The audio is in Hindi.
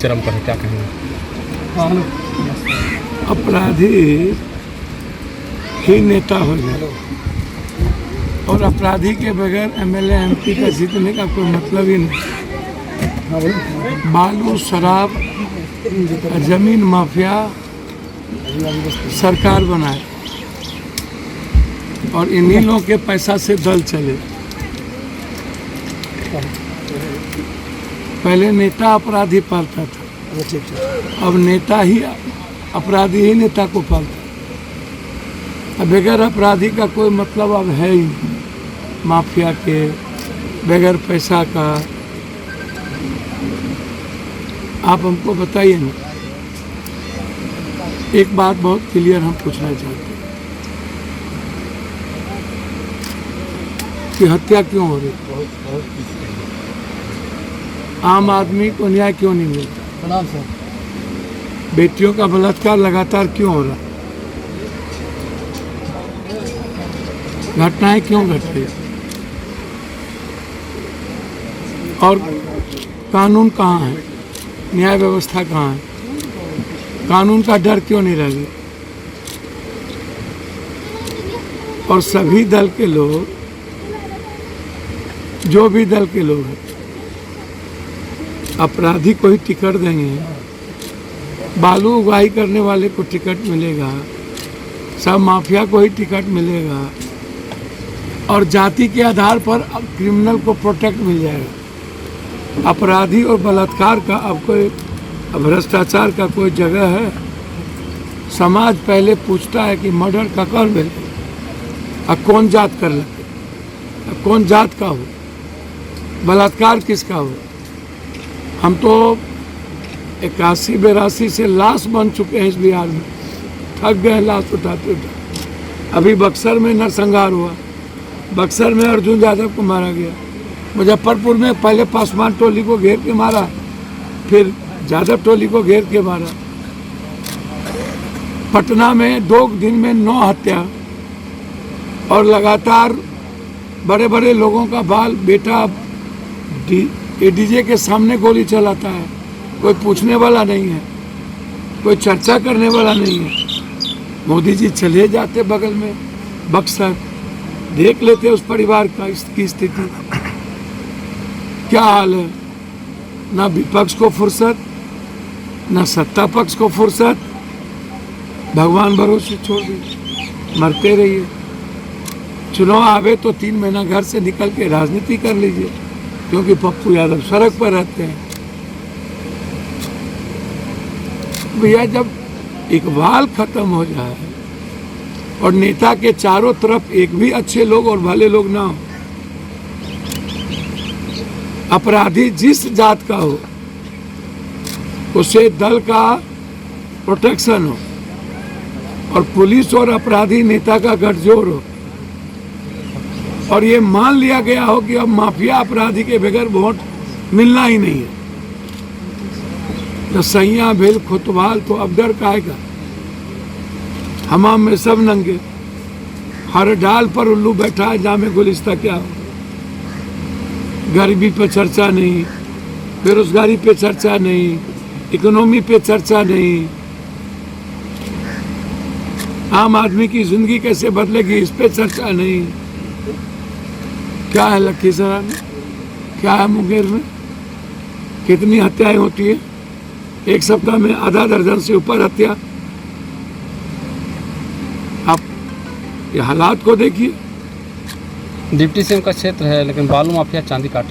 चरम पर है, क्या कहेंगे? अपराधी ही नेता हो जाए और अपराधी के बगैर एमएलए एमपी का जीतने का कोई मतलब ही नहीं। बालू, शराब, जमीन माफिया सरकार बनाए और इन्हीं लोगों के पैसा से दल चले। पहले नेता अपराधी पालता था, अब नेता ही अपराधी ही नेता को पालता। अब बगैर अपराधी का कोई मतलब अब है ही नहीं। माफिया के बगैर पैसा का आप हमको बताइए ना। एक बात बहुत क्लियर हम पूछना चाहते हैं कि हत्या क्यों हो रही? आम आदमी को न्याय क्यों नहीं मिलता? बेटियों का बलात्कार लगातार क्यों हो रहा? घटनाएं क्यों घट रही? और कानून कहाँ है? न्याय व्यवस्था कहाँ है? कानून का डर क्यों नहीं रह गया? और सभी दल के लोग, जो भी दल के लोग हैं, अपराधी को ही टिकट देंगे, बालू उगाही करने वाले को टिकट मिलेगा, सब माफिया को ही टिकट मिलेगा और जाति के आधार पर अब क्रिमिनल को प्रोटेक्ट मिल जाएगा। अपराधी और बलात्कार का अब कोई, भ्रष्टाचार का कोई जगह है? समाज पहले पूछता है कि मर्डर का कौन मिले, अब कौन जात कर लगे, अब कौन जात का हो, बलात्कार किसका हो। हम तो 81-82 से लाश बन चुके हैं इस बिहार में, थक गए लाश उठाते उठाते। अभी बक्सर में नरसंहार हुआ, बक्सर में अर्जुन यादव को मारा गया। मुजफ्फरपुर में पहले पासवान टोली को घेर के मारा, फिर यादव टोली को घेर के मारा। पटना में 2 दिन में 9 हत्या और लगातार बड़े बड़े लोगों का बाल बेटा डीजे के सामने गोली चलाता है, कोई पूछने वाला नहीं है, कोई चर्चा करने वाला नहीं है। मोदी जी चले जाते बगल में बक्सर, देख लेते उस परिवार का की स्थिति क्या हाल है। ना विपक्ष को फुर्सत, ना सत्ता पक्ष को फुर्सत। भगवान भरोसे छोड़ दीजिए, मरते रहिए। चुनाव आवे तो 3 महीना घर से निकल के राजनीति कर लीजिए, क्योंकि पप्पू यादव सड़क पर रहते हैं। भैया जब इकबाल खत्म हो जाए और नेता के चारों तरफ एक भी अच्छे लोग और भले लोग ना हो, अपराधी जिस जात का हो, उसे दल का प्रोटेक्शन हो और पुलिस और अपराधी नेता का गठजोड़ हो, और ये मान लिया गया हो कि अब माफिया अपराधी के बगैर वोट मिलना ही नहीं है, तो सैया भेल खुतवाल तो अब डर काहेगा। हमाम में सब नंगे, हर डाल पर उल्लू बैठा है, जामे गुलिस्ता क्या हो। गरीबी पे चर्चा नहीं, बेरोजगारी पे चर्चा नहीं, इकोनॉमी पे चर्चा नहीं, आम आदमी की जिंदगी कैसे बदलेगी इस पे चर्चा नहीं। क्या है लखीसराय में, क्या है मुंगेर में, कितनी हत्याएं होती है? एक सप्ताह में आधा दर्जन से ऊपर हत्या। आप ये हालात को देखिए। डिप्टी सीएम का क्षेत्र है, लेकिन बालू माफिया चांदी काट